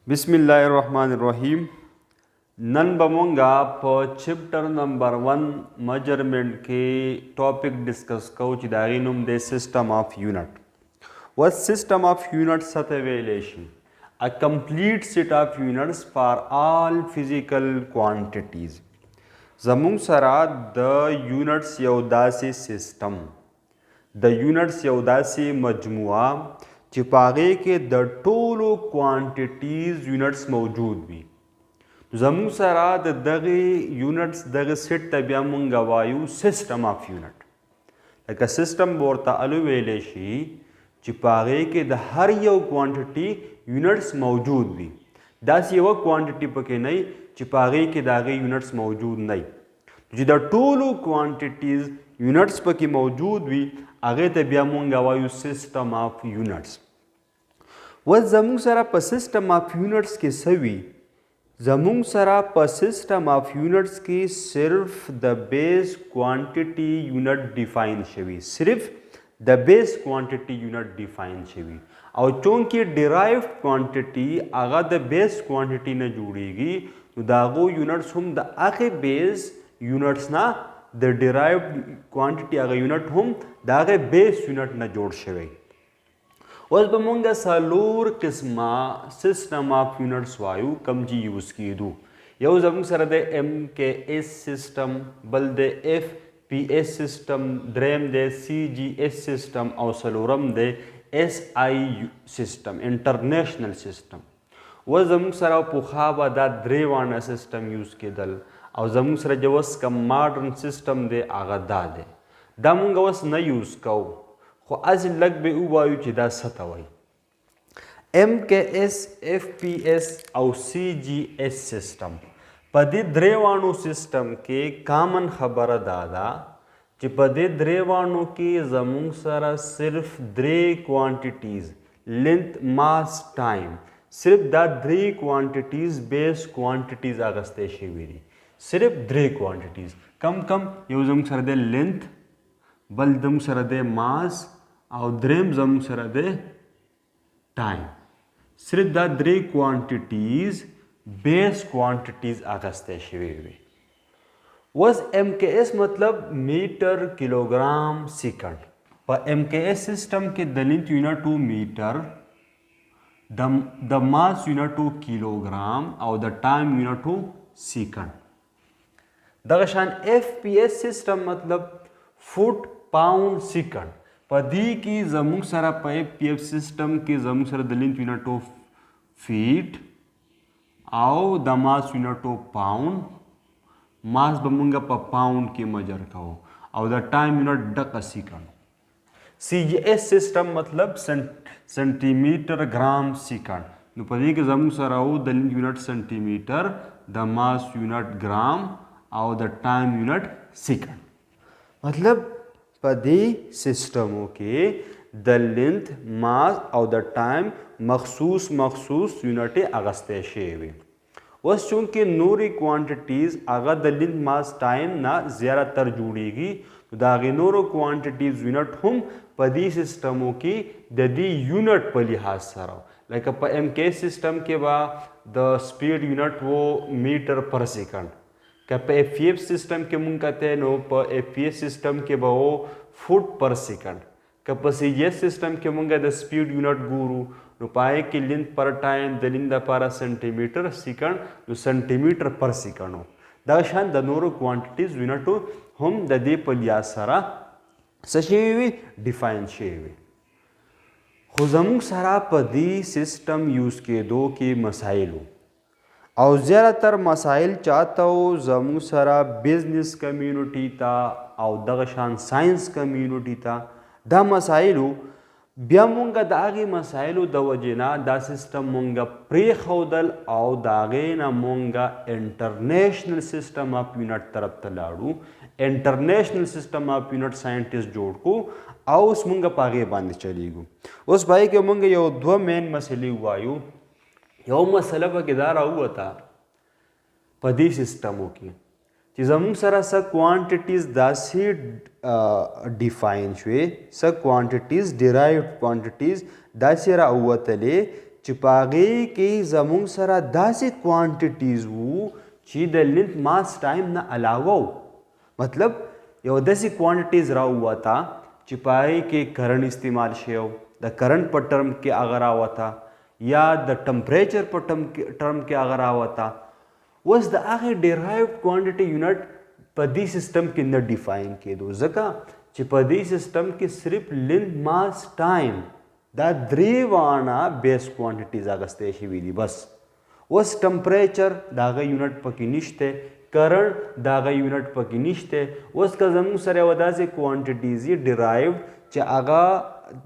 बिस्मिल्लाहिर्रहमानिर्रहीम। नन बमोंगा पर चैप्टर नंबर 1 मेजरमेंट के टॉपिक डिस्कस को चिदागिनुम दे system of unit. What system of units at evaluation? A complete set of units for all physical quantities. Zamung sara the units yaudasi system. The units yaudasi majmua चिपागे के the Tolo quantities units मौजूद भी जमू सरा दगे यूनिट्स दगे सेट तबिया मुंगा वायु सिस्टम ऑफ यूनिट लका सिस्टम बोरता अलुवेलेशी चिपागे के द हर यो क्वांटिटी यूनिट्स मौजूद भी दास ये वो क्वांटिटी पके नहीं चिपागे के दागे यूनिट्स मौजूद नहीं जिदा टोलो क्वांटिटीज यूनिट्स पके मौजूद भी आगे तबिया मुंगा वायु सिस्टम ऑफ यूनिट्स वह जमुंग सरा पर सिस्टम ऑफ यूनिट्स के सवी जमुंग सरा पर सिस्टम ऑफ यूनिट्स की सिर्फ द बेस क्वांटिटी यूनिट डिफाइन शवी सिर्फ द बेस क्वांटिटी यूनिट डिफाइन शवी और चूंकि डिराइव्ड क्वांटिटी आगा द बेस क्वांटिटी न जुड़ेगी तो दागो यूनिट्स हम द आगे बेस यूनिट्स ना द डिराइव्ड क्वांटिटी आगा यूनिट हम दागे बेस यूनिट न जोड़ शवे उस बमंगा सालूर किस्मा सिस्टम ऑफ यूनिट्स वायु कम जी यूज की दू यो जमुंग सर दे MKS सिस्टम बल दे FPS सिस्टम द्रेम दे CGS सिस्टम और सलोरम दे SI सिस्टम इंटरनेशनल सिस्टम वह जमुंग सर पुखाबा दा द्रेवाना सिस्टम यूज के दल और जमुंग सर जवस का मॉडर्न सिस्टम दे आगा दा दे दामुंगा वस न यूज कौ खो आज लग बे उबायु चिदा सतवाई MKS FPS और CGS सिस्टम पदे द्रेवाणु सिस्टम के कामन खबर दादा कि पदे द्रेवाणु के जमुंग सरा सिर्फ द्रे क्वांटिटीज लेंथ मास टाइम सिर्फ दा द्रे क्वांटिटीज बेस क्वांटिटीज अगस्ते शिविरी सिर्फ द्रे क्वांटिटीज कम कम यो जमुंग सर दे लेंथ बल जमुंग सर दे मास और द्रेम जमुंग सर दे टाइम सिर्फ दा द्रे क्वांटिटीज बेस क्वांटिटीज अगस्ते शिविरी वस MKS मतलब मीटर किलोग्राम सेकंड पर MKS सिस्टम के दलित यूनिट टू मीटर द मास यूनिट टू किलोग्राम और द टाइम यूनिट टू सेकंड दगशान FPS सिस्टम मतलब फुट पाउंड सेकंड पदी की जमुंग सरा पे PF सिस्टम के जमुंग सरा दलित यूनिट टू फीट और द मास यूनिट टू पाउंड मास बमुंगा पर पाउंड के मजर का हो और द टाइम यूनिट डक सेकंड CGS सिस्टम मतलब सेंटीमीटर ग्राम सेकंड नुपदी के जमुंग सरा हो the length unit centimetre the mass unit gram और द टाइम यूनिट सेकंड मतलब पदी सिस्टमों के द लेंथ मास और द टाइम मखसूस यूनिट अगस्ते शेवे वस चूंकि नूरी क्वांटिटीज अगर द लेंथ मास टाइम ना ज़्यादातर जुड़ेगी तो दागे नूरो क्वांटिटीज यूनिट हम पदी सिस्टमों की ददी यूनिट पर लिहाज सरा लाइक MKS सिस्टम के बाद द स्पीड यूनिट वो मीटर पर सेकंड कप FPS सिस्टम के मुंग कहते नो पर FPS सिस्टम के बहु फुट पर सेकंड कप CGS सिस्टम के मुंगा द स्पीड यूनिट गुरु नो पाए की लेंथ पर टाइम द लेंथ पर सेंटीमीटर सेकंड नो सेंटीमीटर पर सेकंड हो दशान द नोरो क्वांटिटीज यूनिट हम द दे पलिया सारा सशेवी डिफाइन शेवी खुजमुंग सारा पदी सिस्टम यूज के दो के मसाइल और ज़्यादातर मसाइल चाहता हो जमुंग सरा बिजनेस कम्युनिटी था और दगशान साइंस कम्युनिटी था दा मसाइलू ब्यामुंगा दागे मसाइलू दवजना दा सिस्टम मुंगा प्रे खौदल और दागे ना मुंगा इंटरनेशनल सिस्टम ऑफ यूनिट तरफ तलाड़ू international system of unit scientist जोड़ को और उस मुंगा पागे बांध चलेगू उस भाई के मुंगा यो दो मेन मसले हुआ यो मसला बकेदार हुआ था पदी सिस्टमों की चीज़ सरा स क्वांटिटीज दासी डिफाइन शुए स क्वांटिटीज डिराइव्ड क्वांटिटीज दासी रा हुआ तले چې پاغې کې زمونږ سره داسې کوانټیټیز وو چې د لینث ماس ټایم نه علاوه وو. مطلب یو داسې کوانټیټیز راووته چې پاغې کې کرنټ استعمال شوی، د کرنټ په ټرم کې هغه راوته یا د ټمپریچر په ټرم کې هغه راوته. اوس د هغې ډیرایوډ کوانټیټي یونټ په دې سیسټم کې نه ډیفاین کېدو، ځکه چې په دې سیسټم کې صرف لینث ماس ټایم دا درې واړه بیس کوانټیټیز اخیستې شوي دي بس. اوس ټمپریچر د هغه یونټ پکې نشته، کرنټ د هغه یونټ پکې نشته. اوس که زموږ سره یوه داسې کوانټیټیز وي ډیرایوډ چې هغه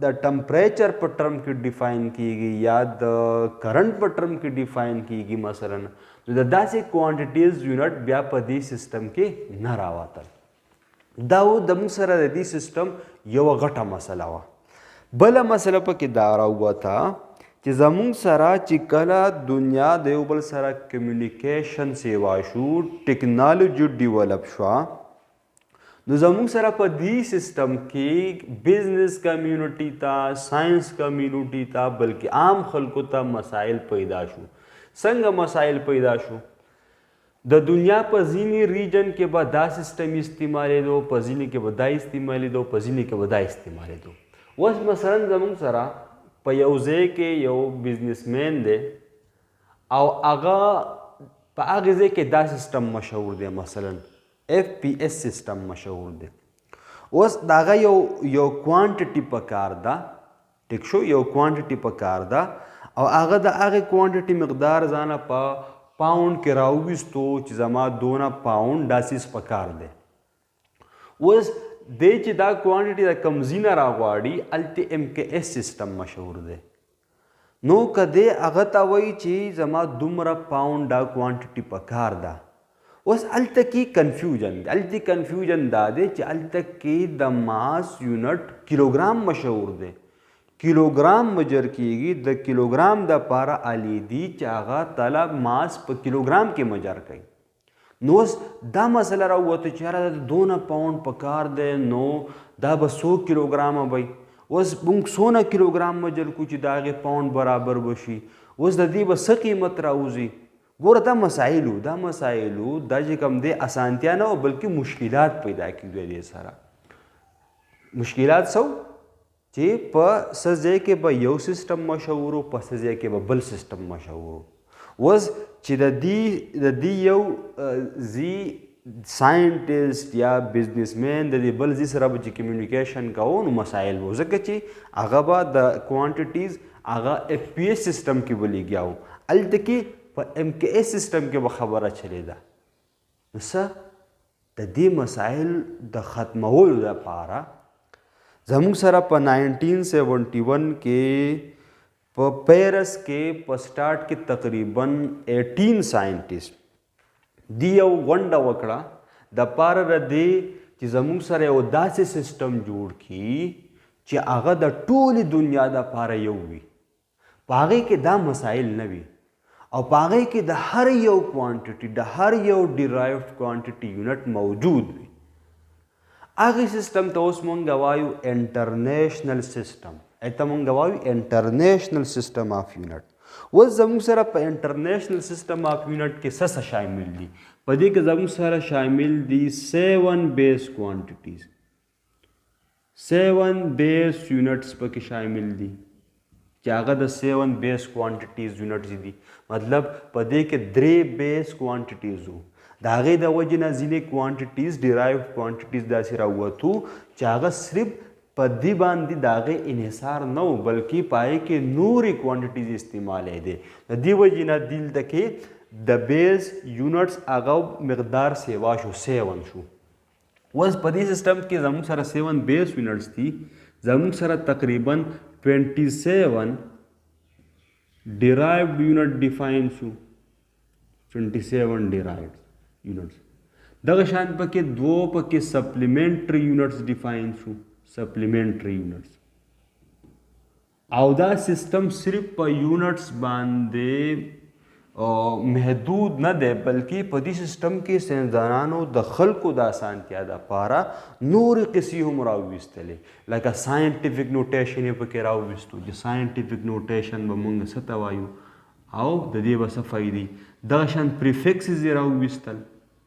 د ټمپریچر په ټرم کې ډیفاین کیږي یا د کرنټ په ټرم کې ډیفاین کیږي مثلا، نو د داسې کوانټیټیز یونټ بیا په دې سیسټم کې نه راوتل. دا و د موږ سره د دې سیسټم یوه غټه مسله وه. بله مسله پکې دا راووته چې زموږ سره چې کله دنیا د یو بل سره کمیونیکیشن سیوا شو، ټیکنالوجي ډیولپ شوه، نو زموږ سره په دې سیسټم کې بزنس کمیونټي ته، ساینس کمیونټي ته، بلکې عام خلکو ته مسایل پیدا شو. څنګه مسایل پیدا شو؟ د دنیا په ځینې ریجن کې به دا سیسټم استعمالېدو، په ځینې کې به دا استعمالېدو، په ځینې کې به دا استعمالېدو. اوس مثلا زموږ سره په یو ځای کې یو بزنسمین دی او هغه په هغې ځای کې دا سیسټم مشهور دی، مثلا FPS سیسټم مشهور دی. اوس د هغه یو کوانټیټي پکار ده، ټیک شو، یو کوانټیټي پکار ده او هغه د هغې کوانټیټي مقدار ځانه په پاونډ کې راوویستو چې زما دونه پاونډ دا سیز پکار دی. اوس دی چې دا کوانټیټي د کوم ځای نه راغواړي هلته MKS سیسټم مشهور دی. نو که دی هغه ته وایي چې زما دومره پاونډ دا کوانټیټي پکار ده، اوس هلته کې کنفیوژن دی. هلته کنفیوژن دا دی چې هلته کې د ماس یونټ کیلوګرام مشهور دی، کیلوګرام مجر کیږي. د کیلوګرام د پاره الی دی چې هغه تعالی ماس په کیلوګرام کې مجر کوي. نو اوس دا مسله راووته چې یاره د دونه پاونډ پکار دی، نو دا به 100 کیلوګرامه وي. اوس موږ 100 کیلوګرام مجر کو چې د هغې پاونډ برابر بشي. اوس د دې به څه قیمت راوځي؟ ګوره دا مسایلو دا چې کوم دی اسانتیا نه و بلکې مشکلات پیدا کېږي. دې سره مشکلات څه چې په څه ځای کې به یو سیسټم مشهور و، په څه ځای کې به بل سیسټم مشهور و. اوس چې د دې یو زی ساینټسټ یا بزنسمین د دې بل زی سره به چې کمیونیکیشن کوو نو مسایل و، ځکه چې هغه به د کوانټیټیز هغه FPS سیسټم کې به لګیا و، هلته کې په MKS سیسټم کې به خبره چلېده. نو څه د دې مسایل د ختمولو دپاره زموږ سره په 1971 کې په پیرس کې په سٹارټ کې تقریباً 18 ساینټسټ دی یو غونډه وکړه د پاره د دې چې زموږ سره یو داسې سیسټم جوړ کړي چې هغه د ټولې دنیا دپاره یو وي، په هغې کې دا مسایل نه وي او په هغې کې د هر یو کوانټیټي د هر یو ډیرایوډ کوانټیټي یونټ موجود وي. هغې سیسټم ته اوس مونږ وایو انټرنیشنل سیسټم، ته مونږ وایو انټرنیشنل سیسټم آف یونټ. اوس زموږ سره په انټرنیشنل سیسټم آف یونټ کې څه شامل دي؟ په دې کې زموږ سره شامل دي 7 بیس کوانټیټیز، 7 بیس یونټس پکې شامل دي چې هغه د 7 بیس کوانټیټیز یونټس دي. مطلب په دې کې 3 بیس کوانټیټیز وو، د هغې د وجې نه ځینې کوانټیټیز ډیرایوډ کوانټیټیز داسې راووتو چې هغه صرف په دې باندې د هغې انحصار نه و بلکې په هغې کې نورې کوانټیټیز استعمالېدې. د دې وجې نه دلته کې د بیس یونټس هغه مقدار سیوا شو، 7 شو. اوس په دې سیسټم کې زموږ سره 7 بیس یونټس دي، زموږ سره تقریباً 27 ډیرایوډ یونټ ډیفاین شو، 27 ډیرایوډ یونټس. دغه شان پکې 2 پکې سپلیمنټري یونټس ډیفاین شو، سپلیمنټري یونټس. او دا سیسټم صرف په یونټس باندې محدود نه دی بلکې په دې سیستم کې ساینسدانانو د خلکو د اسانتیا دپاره نورې قصې هم راوویستلې لکه ساینټیفک نوټیشن یې پکې راوویستو چې ساینټیفک نوټیشن به موږ څه ته وایو او د دې به څه فایدې دغه شان پریفکسز یې راوویستل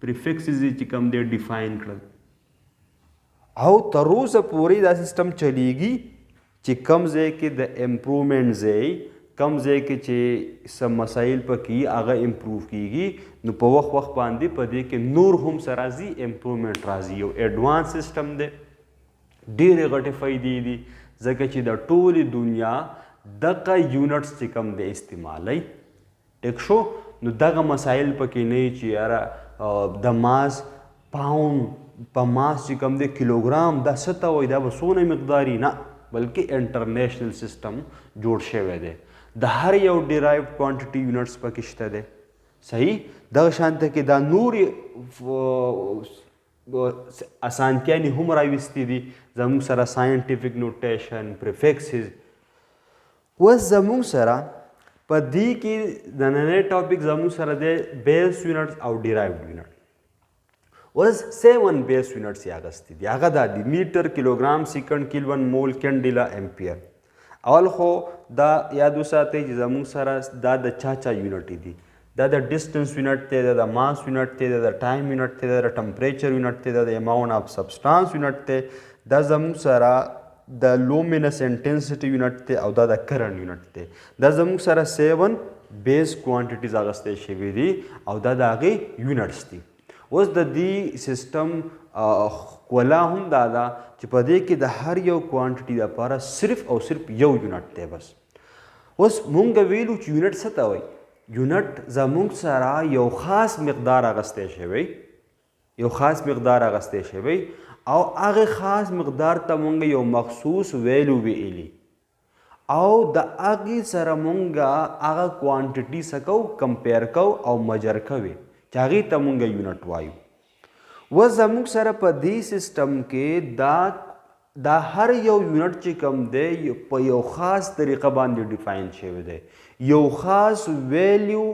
پریفکسز یې چې کوم دی ډیفاین کړل او تر اوسه پورې دا سیستم چلیږي چې کم ځای کې د امپروومنټ ځای کم ځای کې چې څه مسایل پکې هغه امپروو کیږي نو په وخت باندې په دې کې نور هم څه راځي امپروومنټ راځي یو ایډوانس سیستم دی ډېرې غټې فایدې دي ځکه چې د ټولې دنیا دغه یونټس چې کوم دی استعمالی ټیک شو نو دغه مسایل پکې نه چې یاره د ماس پاونډ په ماس چې کوم دی کیلوګرام دا څه ته وایي دا به څونه مقداري نه بلکې انټرنیشنل سیستم جوړ شوی دی د هر یو ډیرایوډ کوانټیټي یونټس پکې شته دی صحیح دغه شانته کې دا نورې اسانتیانې هم راویستې دي زموږ سره ساینټیفک نوټیشن پریفکسز اوس زموږ سره په دې کې د نننی ټاپک زموږ سره دی بیس یونټس او ډیرایوډ یونټ اوس 7 بیس یونټس یې اخیستي دي هغه دا دي میټر کیلوګرام سیکنډ کیلون مول کینډیلا امپیر اول خو دا یاد وساتئ چې زموږ سره دا د چا یونټ دي دا د ډسټنس یونټ دی دا د ماس یونټ دی دا د ټایم یونټ دی دا د ټمپریچر یونټ دی دا د اماونټ اف سبسټانس یونټ دی دا زموږ سره د لومینس انټنسټي یونټ دی او دا د کرنټ یونټ دی دا زموږ سره 7 بیس کوانټیټیز اخیستل شوي دي او دا د هغې یونټس دي اوس د دې سیستم ښکلا هم دا ده چې په دې کې د هر یو کوانټیټي لپاره صرف او صرف یو یونټ دی بس اوس مونږ ویلو چې یونټ څه ته وایي یونټ زموږ سره یو خاص مقدار اخیستی شوی یو خاص مقدار اخیستی شوی او هغې خاص مقدار ته مونږ یو مخصوص ویلو ویلي او د هغې سره مونږ هغه کوانټیټي څه کوو کمپیر کوو او مجر کوي چې هغې ته مونږ یونټ وایو اوس زموږ سره په دې سیسټم کې دا هر یو یونټ چې کوم دی په یو خاص طریقه باندې ډیفاین شوی دی یو خاص ویلیو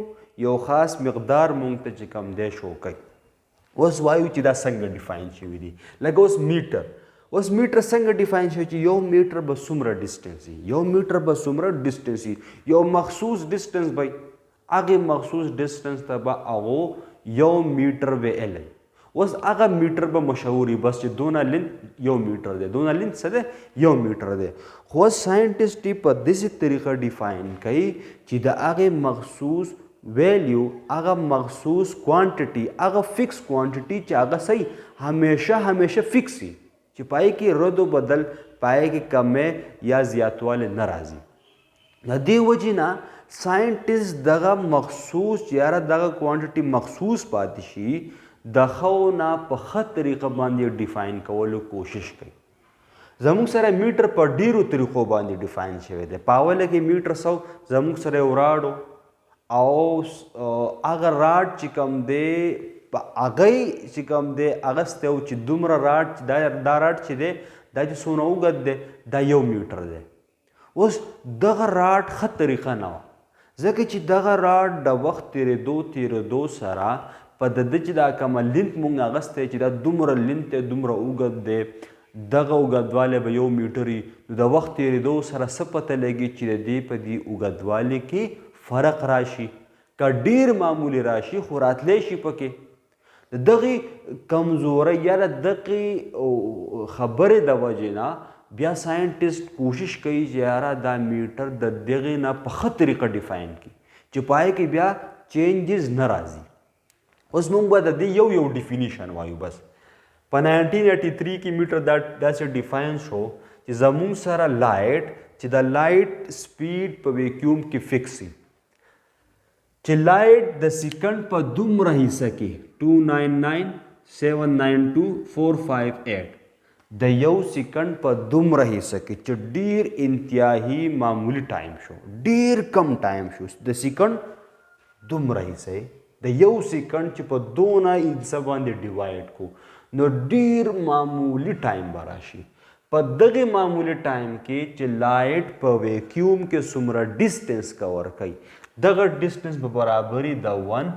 یو خاص مقدار مونږ ته چې کوم دی شو کوي اوس وایو چې دا څنګه ډیفاین شوي دي لکه اوس میټر اوس میټر څنګه ډیفاین شوی چې یو میټر به څومره ډسټنس وي یو میټر به څومره ډسټنس وي یو مخصوص ډسټنس به هغې مخصوص ډسټنس ته به هغو یو میټر ویلی اوس هغه میټر به مشهور وي بس چې دونه لینت یو میټر دی دونه لینت څه دی یو میټر دی خو اوس ساینټسټ یې په داسې طریقه ډیفاین کوي چې د هغې مخصوص ویلیو هغه مخصوص کوانټیټي هغه فکس کوانټیټي چې هغه صحیح همیشه فکس وي چې پای کې رد و بدل پای کې کمی یا زیاتوالی نه راځي د دې وجې نه ساینټسټ دغه مخصوص یاره دغه کوانټیټي مخصوص پاتې شي د ښو نه په ښه طریقه باندې ډیفاین کولو کوشش کوي زموږ سره میټر په ډیرو طریقو باندې ډیفاین شوی دی په اوله کې میټر زموږ سره یو راډ او هغه راډ چې کوم دی په هغې چې کوم دی اخیستی و چې دومره راډ دا راډ چې دی دا چې څونه اوږد دی دا یو میټر دی اوس دغه راډ ښه طریقه نه وه ځکه چې دغه راډ د وخت تیرېدو سره په د ده چې دا کومه لینت مونږ اخیستی چې دا دومره لینت دی دومره اوږد دی دغه اوږدوالی به یو میټر وي نو د وخت تیرېدو سره څه پته لګي چې د دې په دې اوږدوالي کې فرق راشي که ډېر معمولي راشي خو راتلی شي پکې د دغې کمزورۍ یا د دغې خبرې د وجې نه بیا ساینټسټ کوشش کوي چې یاره دا میټر د دغې نه په ښه طریقه ډیفاین کړي چې پای کې بیا چینجز نه راځي اوس موږ به د دې یو ډیفینیشن وایو بس په 1983 کې میټر داسې ډیفاین شو چې زموږ سره لایټ چې د لایټ سپیډ په ویکیوم کې فکس وي چې لایټ د سیکنډ په دومره حصه کې 299792458 د یو سیکنډ په دومره حصه کې چې ډیر انتهایی معمولی ټایم شو ډیر کم ټایم شو د سیکنډ دومره حصه د یو سیکنډ چې په دونه حصه باندې ډیوایډ کو نو ډیر معمولی ټایم به راشي په دغه معمولی ټایم کې چې لایټ په ویکیوم کې څومره ډیسټنس کور کوي دغه ډیسټنس به برابري د 1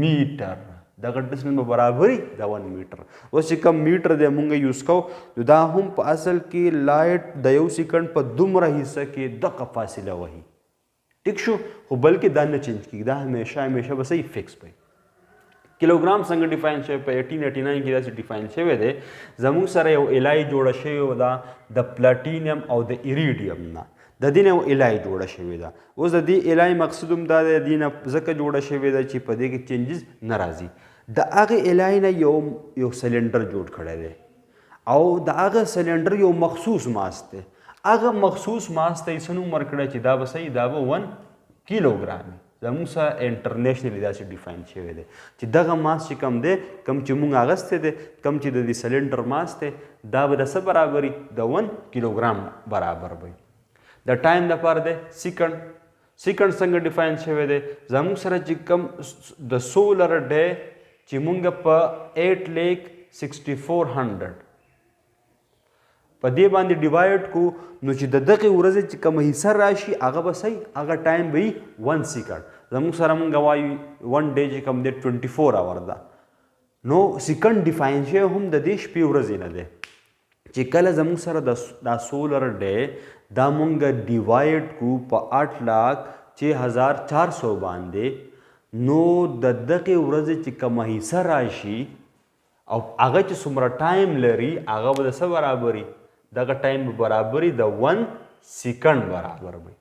میټر دغه ډیسټنس به برابري د 1 میټر اوس چې کوم میټر دی مونږ یوز کوو دا هم په اصل کې لایټ د 1 سکند په دومره حصہ کې دغه فاصله وهي ټیک شو خو بلکې دا نه چینج کیږي دا همیشه به صحیح فکس وي کیلوګرام څنګه ډیفاین شوی په 1889 کې داسې ډیفاین شوی دی زموږ سره یو الای جوړه شوې ده د پلاټینیم او د ایریډیم نه د دې نه یو الای جوړه شوې ده اوس د دې الای مقصود هم دا دی د دې نه ځکه جوړه شوې ده چې په دې کې چینجز نه راځي د هغې الای نه یو سلنډر جوړ کړی دی او د هغه سلنډر یو مخصوص ماس دی هغه مخصوص ماس ته یې څه نوم ورکړی چې دا به صحیح دا به 1 کیلوګرام زموږ سره انټرنیشنلی داسې ډیفاین شوی دی چې دغه ماس چې کم دی کم چې موږ اغستی دی کم چې د دې سلنډر ماس دی دا به د څه برابري د 1 کیلوګرام برابر وي د ټایم دپاره دی سیکنډ څنګه ډیفاین شوی دی زموږ سره چې کم د سولر ډے چې موږ په 8,64,100 په دې باندې ډیوایډ کو نو چې د دغه ورځې چې کوم حصہ راشي هغه به صحیح هغه ټایم به 1 سیکنډ زموږ سره موږ وایو 1 ډے چې کوم دی 24 اور ده نو سیکنډ ډیفاین شوی هم د دې شپې ورځې نه دی چې کله زموږ سره دا سولر ډے دا موږ ډیوایډ کو په 8,04,000 باندې نو د دغه ورځې چې کوم حصہ راشي او هغه چې څومره ټایم لري هغه به د څه برابري دغه ټایم به برابري د 1 سیکنډ برابر وي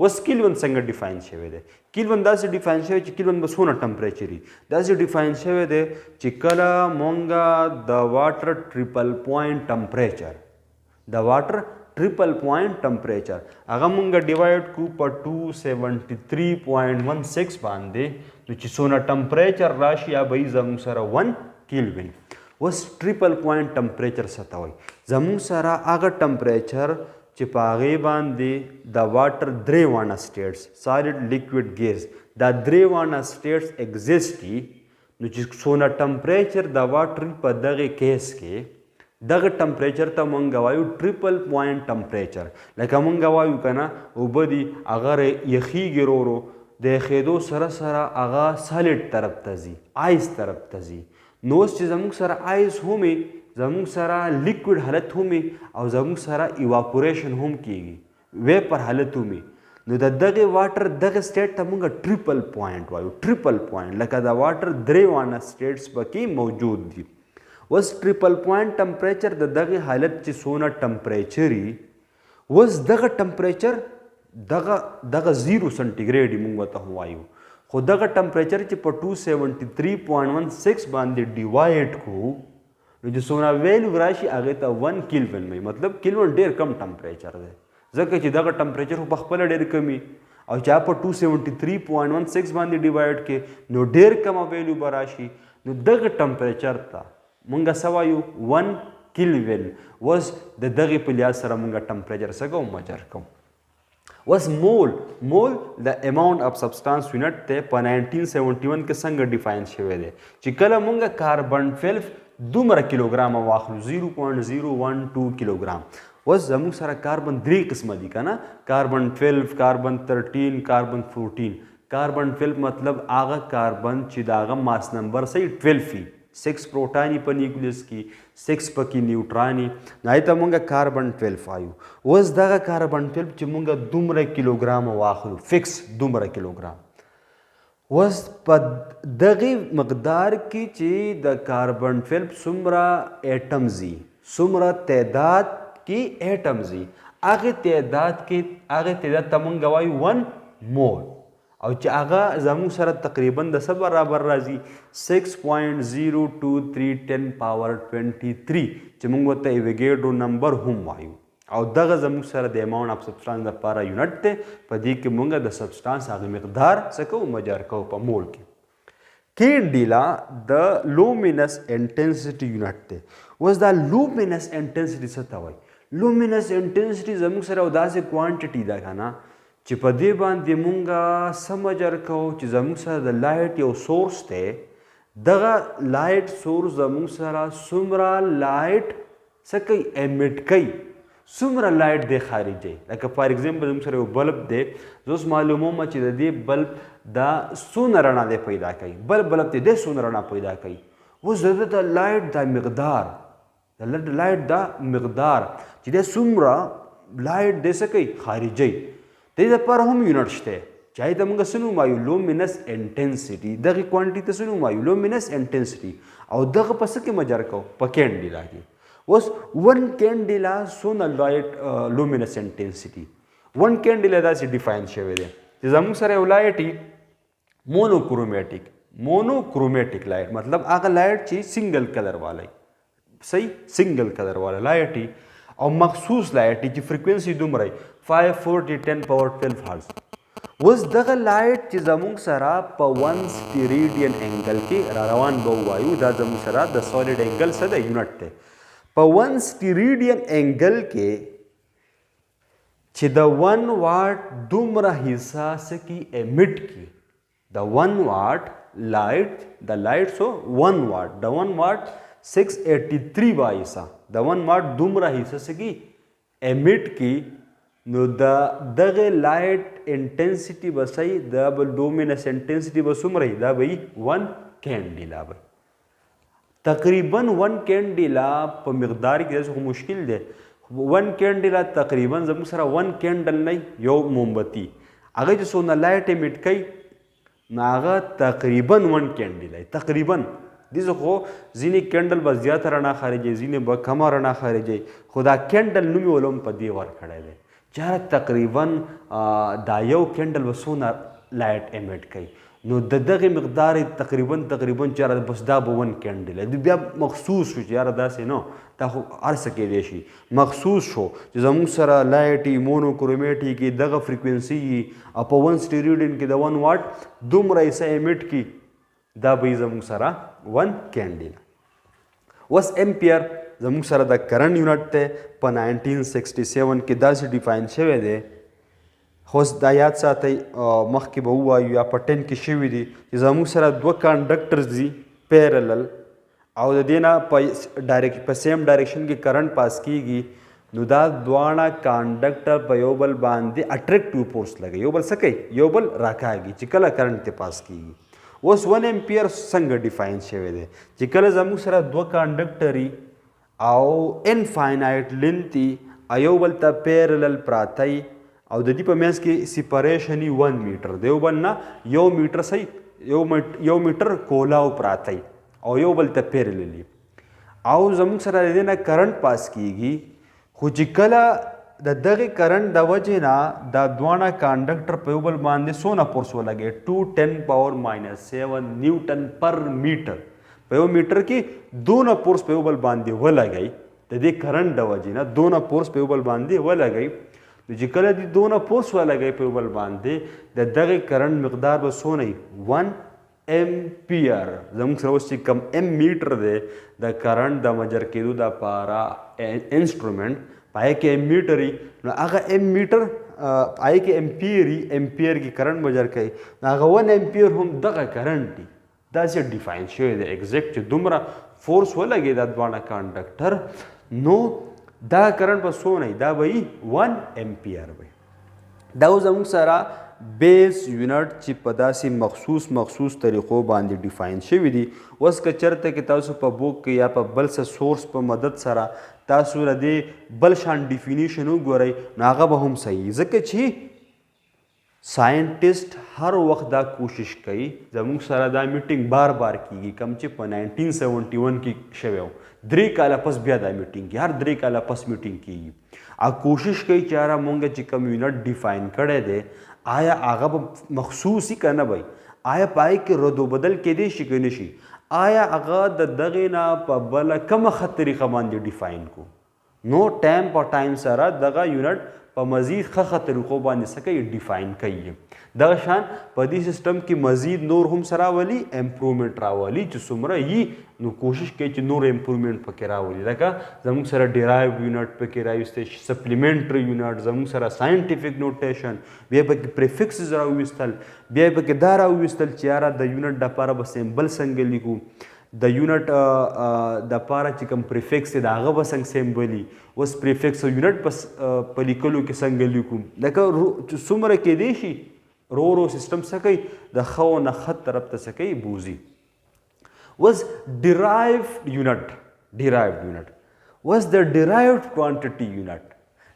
اوس کیلون څنګه ډیفاین شوی دی کیلون داسې ډیفاین شوی چې کیلون به څونه ټمپریچر وي داسې ډیفاین شوی دی چې کله مونږ د واټر ټریپل پوینټ ټمپریچر د واټر ټریپل پوینټ ټمپریچر هغه مونږ ډیوایډ کو په 273.16 باندې نو چې څونه ټمپریچر راشي یا به زموږ سره 1 کیلوین اوس ټریپل پوینټ ټمپریچر څه ته وایي زموږ سره هغه ټمپریچر چې په هغې باندې د واټر درې واړه سټیټس سالډ لیکوډ ګیز دا درې واړه سټیټس ایگزسټي نو چې څونه ټمپریچر د واټر په دغه کیس کې دغه ټمپریچر ته مونږ وایو ټریپل پوینټ ټمپریچر لکه مونږ وایو که نه اوبه دي هغه یخیږي ورو د یخېدو سره سره هغه سالډ طرف ته ځي آیس طرف ته ځي نو اوس چې زموږ سره آیس هم زموږ سره لیکوډ حالت هم او زموږ سره ایواپوریشن هم کیږي ویپر حالت هم نو د دغه واټر دغه سټیټ ته موږ ټریپل پوینټ وایو ټریپل پوینټ لکه د واټر درې واړه سټیټس پکې موجود دي اوس ټریپل پوینټ ټمپریچر د دغه حالت چې څونه ټمپریچر وي اوس دغه ټمپریچر دغه 0 سنټیګریډ موږ ته وایو خو دغه ټمپریچر چې په 273.16 باندې ډیوایډ کو نو چې څونه ویلو راشي هغې ته 1 کیلوین وي مطلب کیلوین ډېر کم ټمپریچر دی ځکه چې دغه ټمپریچر خو پخپله ډېر کم وي او چې په 273.16 باندې ډیوایډ کې نو ډېر کمه ویلو به راشي نو دغه ټمپریچر ته مونږ څه وایو 1 کیلوین اوس د دغې په لحاظ سره مونږ ټمپریچر څه کوو میجر کوو اوس مول د اماؤنٹ اف سبسټانس یونټ دی په 1971 کې څنګه ډیفاین شوی دی چې کله مونږ کاربن 12 دومره کیلوګرام واخلو 0.012 کیلوګرام اوس زموږ سره کاربن 3 قسمه دي که نه کاربن 12 کاربن 13 کاربن 14 کاربن 12 مطلب هغه کاربن چې د هغه ماس نمبر صحیح 12 وي 6 پروټاني په نیوکلیس کې 6 پکې نیوټراني نو ته مونږ کاربن 12 وایو اوس دغه کاربن 12 چې مونږ دومره کیلوګرام واخلو فکس دومره کیلوګرام اوس په دغه مقدار کې چې د کاربن 12 څومره ایټمز دي څومره تعداد کې ایټمز دي هغه تعداد ته مونږ وایو 1 مول او چې هغه زموږ سره تقریبا د څه برابر راځي 6.02310 پاور 23 چې موږ ورته ایویګیډرو نمبر هم وایو او دغه زموږ سره د اماؤنٹ اف سبسټانس لپاره یونټ دی په دې کې موږ د سبسټانس هغه مقدار څه کوو میجر کوو په مول کې کینډیلا د لومینس انټنسټي یونټ دی اوس دا لومینس انټنسټي څه ته وایي لومینس انټنسټي زموږ سره یو داسې کوانټیټي ده که نه چې په دې باندې مونږه څه میجر کوو چې زموږ سره د لایټ یو سورس دی دغه لایټ سورس زموږ سره څومره لایټ څه کوي امیټ کوي څومره لایټ دی خارجوي لکه فار ایگزامپل زموږ سره یو بلب دی زه اوس معلوموم چې د دې بلب دا څونه رڼا دی پیدا کوي بلب دی دی څونه رڼا پیدا کوي اوس د د لایټ دا مقدار د لایټ دا مقدار چې دی څومره لایټ دی څه کوي خارجوي د دې لپاره هم یونټ شته چې هغې ته موږ څه نوم وایو لومینس انټنسټي دغې کوانټي ته څه نوم وایو لومینس انټنسټي او دغه په څه کې مجر کوو په کینډیلا کې اوس ون کینډیلا څونه لایټ لومینس انټنسټي ون کینډیلا داسې ډیفاین شوی دی چې زموږ سره یو لایټ مونوکرومیټک لایټ مطلب هغه لایټ چې سنگل کلر والی صحیح سنگل کلر والا لایټ او مخصوص لایټ چې فریکوینسي دومره 540 10^12 هرتز اوس دغه لایټ چې زموږ سره په 1 سټیریډین انګل کې را روان به ووایو دا زموږ سره د سالډ انګل څه دی یونټ دی په 1 سټیریډین انګل کې چې د 1 واټ دومره حصہ څه کی امیټ کی د 1 واټ لایټ د لایټ سو 1 واټ د 1 واټ 683 با حصہ د 1 واټ دومره حصہ څه کی امیټ کی نو دغه لایټ انټنسټي به صحیح د لومینس انټنسټي به څومره دا به 1 کینډیلا به تقریبا 1 کینډیلا په مقدار کې څه مشکل دی 1 کینډیلا تقریبا زموږ سره 1 کینډل نه یو مومبتی هغه چې څونه لایټ امیټ کوي نو هغه تقریبا 1 کینډیلا تقریبا دې خو ځینې کینډل به زیاته رڼا خارجوي ځینې به کمه رڼا خارجوي خو دا کینډل نوم یې ولهم په دې ورکړی دی چې تقریبا دا یو کینډل به څونه لایټ امیټ کوي نو د دغه مقدار تقریبا چې بس دا به 1 کینډل دی بیا مخصوص شو چې یاره داسې نه دا خو هر څه کیدی شي مخصوص شو چې زموږ سره لایټ مونوکرومیټي کې دغه فریکوینسي او په 1 سټیریډین کې د 1 واټ دومره حصه امیټ کی دا به زموږ سره 1 کینډل اوس امپیر زموږ سره د کرنٹ یونټ دی په 1967 کې داسې ډیفاین شوی دی خو دا یاد ساتئ مخکې به ووایو یا په 10 کې شوي دي چې زموږ سره 2 کنډکټرز دي پیرلل او د دې نه په سیم ډایرکشن کې کرنٹ پاس کیږي نو دا دواړه کنډکټر په یو بل باندې اټریکټیو فورس لګوي یو بل څه کوي یو بل راکاږي چې کله کرنٹ ته پاس کیږي اوس 1 امپیر څنګه ډیفاین شوی دی چې کله زموږ سره 2 کنډکټري او انفاینایټ لینتي یو بل ته پیرلل پراته او د دې په منځ کې سیپریشن 1 میټر دی یو بل نه یو میټر صحیح یو میټر کولاو پراته او یو بل ته پیرللی او زموږ سره د دې نه کرنٹ پاس کیږي خو چې کله د دغه کرنٹ د وجې نه دا دواړه کنډکټر په یو بل باندې څونه فورس ولګي 210⁻⁷ نیوټن پر میټر په یو میټر کې دونه فورس په یو بل باندې ولګي د دې کرنٹ د وجې نه دونه فورس په یو بل باندې ولګي چې کله دې دونه فورس ولګي په یو بل باندې د دغه کرنٹ مقدار به څونه 1 امپیر زموږ سره اوس چې کم ام میټر دی د کرنٹ د مجر کېدو دپاره انسټرومنټ پای کې ام میټر نو هغه ام میټر پای کې امپیر کې کرنٹ مجر کوي هغه 1 امپیر هم دغه کرنٹ دی دا چې ډیفاین شوی دی ایگزیکټ چې دومره فورس ولګي دا دواړه کنډکټر نو دا کرنٹ به څونه دا به 1 امپیر وي دا زموږ سره بیس یونټ چې په داسې مخصوص طریقو باندې ډیفاین شوي دي اوس که چېرته کې تاسو په بوک کې یا په بل څه سورس په مدد سره تاسو د دې بل شان ډیفینیشن وګورئ نو هغه به هم صحیح ځکه چې ساینټسټ هر وخت دا کوشش کوي زموږ سره دا میټینګ بار کیږي کم چې په 1971 کې شوی و 3 کاله پس بیا دا میټینګ هر 3 کاله پس میټینګ کیږي کوشش کوي چې یاره مونږ چې کوم یونټ ډیفاین کړی دی آیا هغه به مخصوصي که نه وي آیا پای کې رد و بدل کېدی شي که نه شي آیا هغه د دغې نه په بله کومه ښه طریقه باندې ډیفاین کو نو ټایم په ټایم سره دغه یونټ په مزید ښه طریقو باندې څه کوي ډیفاین کوي دغه شان په دې سیسټم کې مزید نور هم سره راولي امپروومنټ راولي چې څومره یي نو کوشش کوي چې نور امپروومنټ پکې راولي لکه زموږ سره ډیرایو یونټ پکې راویستی شي سپلیمنټري یونټ زموږ سره ساینټیفیک نوټیشن بیا پکې پریفکسز راویستل بیا پکې دا راویستل چې یاره د یونټ دپاره به سیمبل څنګه لیکو د یونټ د پاره چې کوم پریفکس دی د هغه به څنګه سیم بولي. اوس پریفکس او یونټ په لیکلو کې څنګه لیکو لکه څومره کیدی شي رو سیستم څه کوي د خو نه خط طرف ته څه کوي بوزي. اوس ډیرایوډ یونټ اوس د ډیرایوډ کوانټیټي یونټ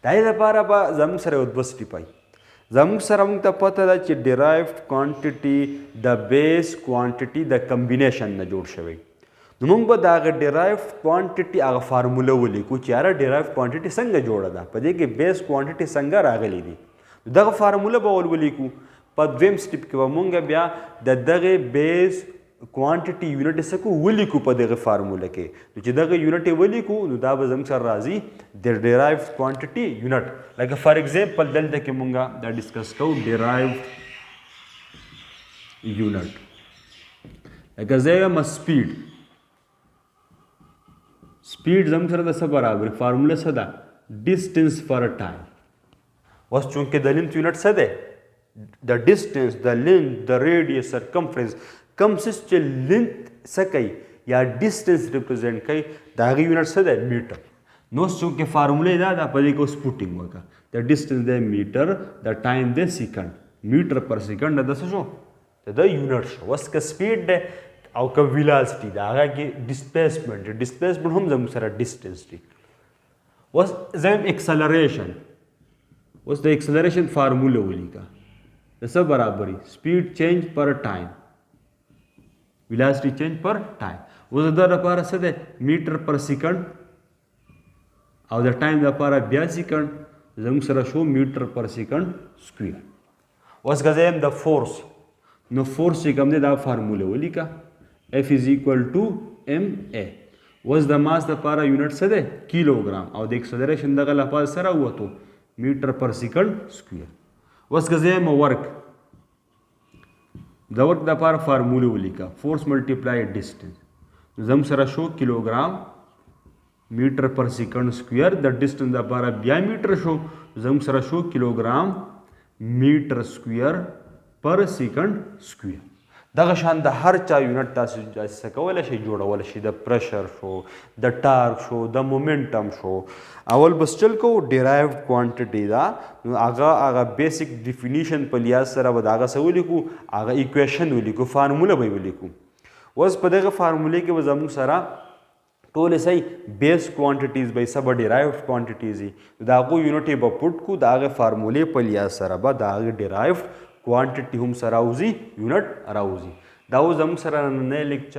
د هغې لپاره به زموږ سره یو دوه سټیپای زموږ سره موږ ته پته ده چې ډیرایوډ کوانټیټي د بیس کوانټیټي د کمبینیشن نه جوړ شوی. نو موږ به د هغه ډیرایوډ کوانټیټي هغه فارموله ولیکو چې یاره ډیرایوډ کوانټیټي څنګه جوړه ده په دې کې بیس کوانټیټي څنګه راغلی دي. دغه فارموله به ولیکو. په دویم سټیپ کې به موږ بیا د دغه بیس کوانټیټي یونټ څه کو ولیکو په دغه فارموله کې. نو چې دغه یونټ ولیکو نو دا به زموږ سره راځي د ډیرایوډ کوانټیټي یونټ. لکه فار ایگزامپل دلته کې موږ دا ډسکس کوو ډیرایوډ یونټ. لکه زه یم سپیډ زموږ سره د څه برابر فارموله څه ده ډسټنس پر ټایم. اوس چونکې د لینث یونټ څه دی د ډسټنس د لینث د ریډیس سرکمفرنس کم څه چې لینث څه کوي یا ډسټنس ریپرزینټ کوي د هغې یونټ څه دی میټر. نو اوس چونکې فارموله یې دا ده په دې کې اوس پوټینګ وکړه د ډسټنس دی میټر د ټایم دی سیکنډ میټر پر سیکنډ د څه شو د یونټ شو. اوس که سپیډ دی او که ویلاسټي ده هغه کې ډسپلیسمنټ هم زموږ سره ډسټنس دی. اوس زم اکسلریشن اوس د اکسلریشن فارموله ولیکه د څه برابري سپیډ چینج پر ټایم ویلاسټي چینج پر ټایم. اوس د لپاره څه دی میټر پر سیکنډ او د ټایم لپاره بیا سیکنډ زموږ سره شو میټر پر سیکنډ سکویر. اوس که زه یم د فورس نو فورس چې کوم دی دا فارموله ولیکه F is equal to ma. اوس د ماس لپاره یونټ څه دی کیلوګرام او د اکسلریشن دغه لپاره سره وته میټر پر سیکنډ سکویر. اوس که زه یم ورک د ورک لپاره فارموله ولیکه فورس ملټیپلای ډسټنس زموږ سره شو کیلوګرام میټر پر سیکنډ سکویر د ډسټنس لپاره بیا میټر شو زموږ سره شو کیلوګرام میټر سکویر پر سیکنډ سکویر. دغه شان د هر چا یونټ تاسو څه کولی شئ جوړولی شئ د پریشر شو د ټارک شو د مومنټم شو. اول بس چل کو ډیرایوډ کوانټیټي دا نو هغه بیسک ډیفینیشن په لیاز سره به د هغه څه ولیکو هغه ایکویشن ولیکو فارموله به یې ولیکو. اوس په دغه فارمولې کې به زموږ سره ټولې صحیح بیس کوانټیټیز به یې څه به ډیرایوډ کوانټیټیز وي د هغو یونټ یې به پټ کړو د هغې فارمولې په لیاز سره به د هغې ډیرایوډ کوانټیټي هم سره راوځي یونټ راوځي. دا اوس زموږ سره نننی لیکچر